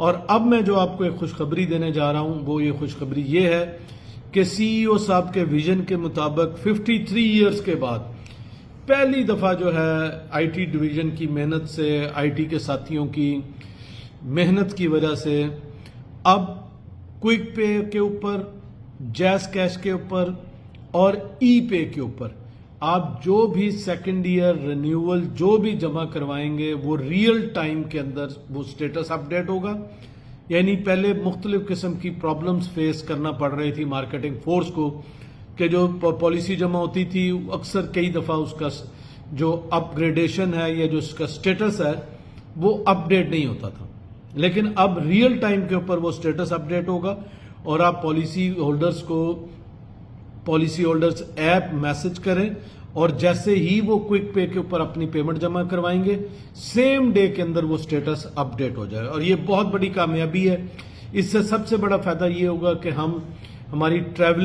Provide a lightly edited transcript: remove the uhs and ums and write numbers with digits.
اور اب میں جو آپ کو ایک خوشخبری دینے جا رہا ہوں وہ یہ خوشخبری یہ ہے کہ سی ای او صاحب کے ویژن کے مطابق 53 ایئرز کے بعد پہلی دفعہ جو ہے آئی ٹی ڈویژن کی محنت سے، آئی ٹی کے ساتھیوں کی محنت کی وجہ سے اب کوئک پے کے اوپر، جیز کیش کے اوپر اور ای پے کے اوپر آپ جو بھی سیکنڈ ایئر رینیول جو بھی جمع کروائیں گے وہ ریئل ٹائم کے اندر وہ سٹیٹس اپ ڈیٹ ہوگا. یعنی پہلے مختلف قسم کی پرابلمز فیس کرنا پڑ رہی تھی مارکیٹنگ فورس کو کہ جو پالیسی جمع ہوتی تھی اکثر کئی دفعہ اس کا جو اپ گریڈیشن ہے یا جو اس کا سٹیٹس ہے وہ اپ ڈیٹ نہیں ہوتا تھا. لیکن اب ریئل ٹائم کے اوپر وہ سٹیٹس اپ ڈیٹ ہوگا اور آپ پالیسی ہولڈرز ایپ میسج کریں اور جیسے ہی وہ کوئک پے کے اوپر اپنی پیمنٹ جمع کروائیں گے سیم ڈے کے اندر وہ سٹیٹس اپ ڈیٹ ہو جائے. اور یہ بہت بڑی کامیابی ہے. اس سے سب سے بڑا فائدہ یہ ہوگا کہ ہماری ٹریول